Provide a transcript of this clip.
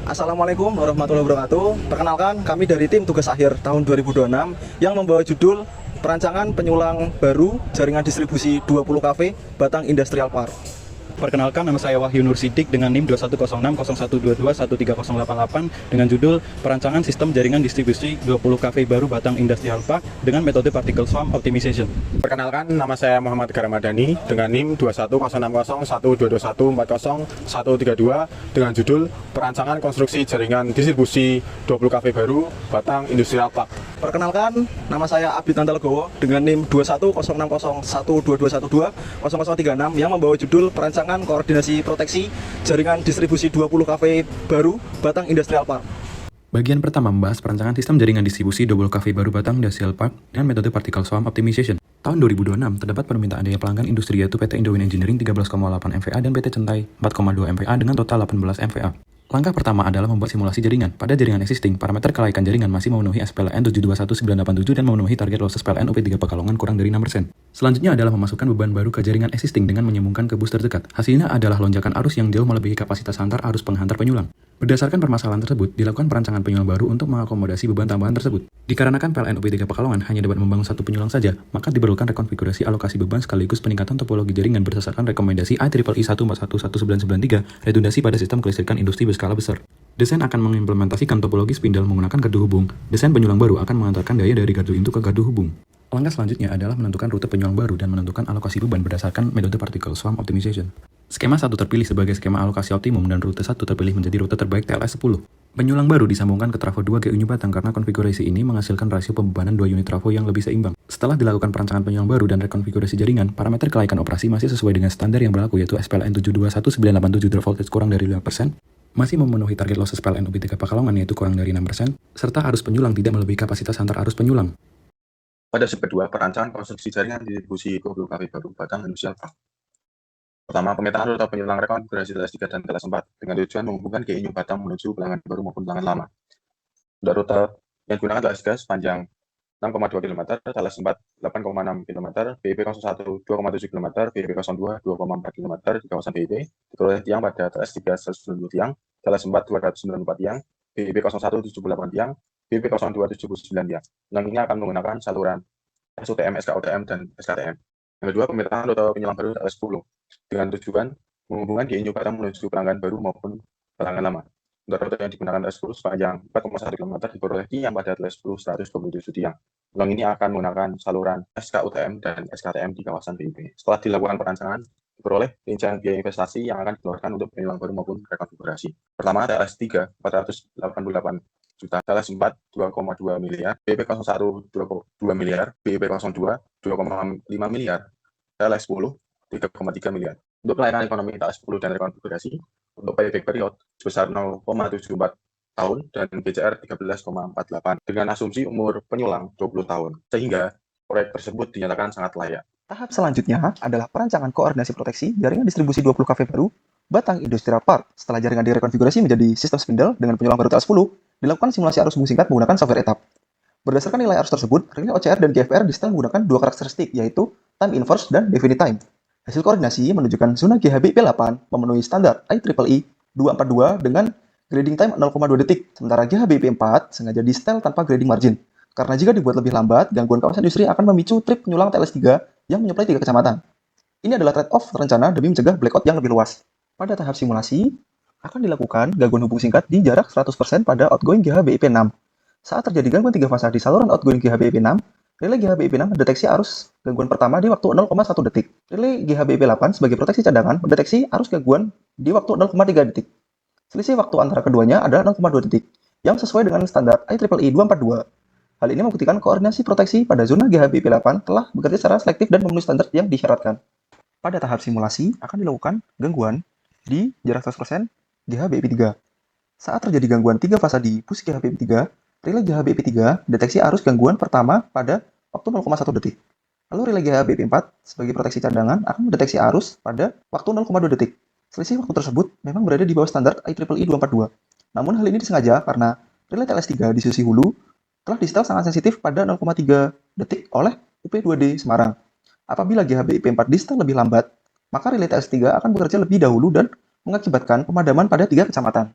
Assalamualaikum warahmatullahi wabarakatuh. Perkenalkan, kami dari tim tugas akhir tahun 2026 yang membawa judul perancangan penyulang baru jaringan distribusi 20 KV Batang Industrial Park. Perkenalkan, nama saya Wahyu Nur Sidik dengan NIM 210601221388 dengan judul Perancangan Sistem Jaringan Distribusi 20 KV Baru Batang Industrial Park dengan metode Particle Swarm Optimization. Perkenalkan, nama saya Muhammad Garamadani dengan NIM 21060122140132 dengan judul Perancangan Konstruksi Jaringan Distribusi 20 KV Baru Batang Industrial Park. Perkenalkan, nama saya Abid Nantalegowo dengan NIM 21060122120036 yang membawa judul Perancangan Koordinasi Proteksi Jaringan Distribusi 20 KV Baru Batang Industrial Park. Bagian pertama membahas perancangan sistem jaringan distribusi 20 KV Baru Batang Industrial Park dengan metode Particle Swarm Optimization. Tahun 2026 terdapat permintaan daya pelanggan industri yaitu PT Indowind Engineering 13,8 MVA dan PT Centai 4,2 MVA dengan total 18 MVA. Langkah pertama adalah membuat simulasi jaringan. Pada jaringan existing, parameter kelaikan jaringan masih memenuhi SPLN 721987 dan memenuhi target losses PLN UP3 Pekalongan kurang dari 6%. Selanjutnya adalah memasukkan beban baru ke jaringan existing dengan menyambungkan ke bus terdekat. Hasilnya adalah lonjakan arus yang jauh melebihi kapasitas antar arus penghantar penyulang. Berdasarkan permasalahan tersebut, dilakukan perancangan penyulang baru untuk mengakomodasi beban tambahan tersebut. Dikarenakan PLN UP3 Pekalongan hanya dapat membangun satu penyulang saja, maka diperlukan rekonfigurasi alokasi beban sekaligus peningkatan topologi jaringan berdasarkan rekomendasi IEEE 141993 redundasi pada sistem kelistrikan industri berskala besar. Desain akan mengimplementasikan topologi spindle menggunakan gardu hubung. Desain penyulang baru akan mengantarkan daya dari gardu intu ke gardu hubung. Langkah selanjutnya adalah menentukan rute penyulang baru dan menentukan alokasi beban berdasarkan metode Particle Swarm Optimization. Skema 1 terpilih sebagai skema alokasi optimum dan rute 1 terpilih menjadi rute terbaik TLS-10. Penyulang baru disambungkan ke trafo 2 GU Batang karena konfigurasi ini menghasilkan rasio pembebanan 2 unit trafo yang lebih seimbang. Setelah dilakukan perancangan penyulang baru dan rekonfigurasi jaringan, parameter kelaikan operasi masih sesuai dengan standar yang berlaku yaitu SPLN 721987 drop voltage kurang dari 5%, masih memenuhi target losses PLN UP3 Pekalongan yaitu kurang dari 6%, serta arus penyulang tidak melebihi kapasitas antar arus penyulang. Pada step kedua, perancangan konstruksi jaringan distribusi 20 KV Baru Batang Industrial Park. Pertama, pemetaan rute penyulang rekonfigurasi TLS 3 dan TLS 4 dengan tujuan menghubungkan GIU Batang menuju pelanggan baru maupun pelanggan lama. Untuk rute yang digunakan TLS 3 sepanjang 6,2 km, TLS 4 8,6 km, BIP 01 2,7 km, BIP 02 2,4 km di kawasan BIP, diperoleh tiang pada TLS 3 190 tiang, TLS 4 294 tiang, BIP 01 78 tiang, BIP 02 79 tiang. Yang ini akan menggunakan saluran SUTM, SKUTM, dan SKTM. Yang kedua, pemetaan rute penyulang baru TLS 10 dengan tujuan menghubungkan GIU Batang menuju pelanggan baru maupun pelanggan lama. Untuk rute yang digunakan TLS 10 sepanjang 4,1 km diperoleh tiang pada TLS 10 127 tiang. Ulang ini akan menggunakan saluran SKUTM dan SKTM di kawasan BIP. Setelah dilakukan perancangan, diperoleh rincian biaya investasi yang akan dikeluarkan untuk penyulang baru maupun rekonfigurasi. Pertama, TLS 3 488 juta, TLS 4 2,2 miliar, BIP 01 2 miliar, BIP 02 2,5 miliar, TLS 10 3,3 miliar. Untuk pelayanan ekonomi TLS 10 dan rekonfigurasi, untuk payback period sebesar 0,74 tahun dan BCR 13,48 dengan asumsi umur penyulang 20 tahun, sehingga proyek tersebut dinyatakan sangat layak. Tahap selanjutnya adalah perancangan koordinasi proteksi jaringan distribusi 20 KV Baru Batang Industrial Park. Setelah jaringan direkonfigurasi menjadi sistem spindle dengan penyulang baru TLS 10, dilakukan simulasi arus hubung singkat menggunakan software etap. Berdasarkan nilai arus tersebut, relay OCR dan GFR disetel menggunakan dua karakteristik, yaitu time inverse dan definite time. Hasil koordinasi menunjukkan zona GHB P8 memenuhi standar IEEE 242 dengan grading time 0,2 detik, sementara GHB P4 sengaja di-setel tanpa grading margin. Karena jika dibuat lebih lambat, gangguan kawasan industri akan memicu trip penyulang TLS 3 yang menyuplai 3 kecamatan. Ini adalah trade-off terencana demi mencegah blackout yang lebih luas. Pada tahap simulasi, akan dilakukan gangguan hubung singkat di jarak 100% pada outgoing GHB IP6. Saat terjadi gangguan 3 fasa di saluran outgoing GHB IP6, relay GHB IP6 mendeteksi arus gangguan pertama di waktu 0,1 detik. Relay GHB IP8 sebagai proteksi cadangan mendeteksi arus gangguan di waktu 0,3 detik. Selisih waktu antara keduanya adalah 0,2 detik, yang sesuai dengan standar IEEE 242. Hal ini membuktikan koordinasi proteksi pada zona GHB IP8 telah bekerja secara selektif dan memenuhi standar yang disyaratkan. Pada tahap simulasi, akan dilakukan gangguan di jarak 100% GHB IP3. Saat terjadi gangguan 3 fasa di bus GHB IP3, relay GHB IP3 deteksi arus gangguan pertama pada waktu 0,1 detik. Lalu relay GHB IP4 sebagai proteksi cadangan akan mendeteksi arus pada waktu 0,2 detik. Selisih waktu tersebut memang berada di bawah standar IEEE 242. Namun hal ini disengaja karena relay TLS 3 di sisi hulu telah disetel sangat sensitif pada 0,3 detik oleh UP2D Semarang. Apabila GHB IP4 disetel lebih lambat, maka relay TLS 3 akan bekerja lebih dahulu dan mengakibatkan pemadaman pada 3 kecamatan.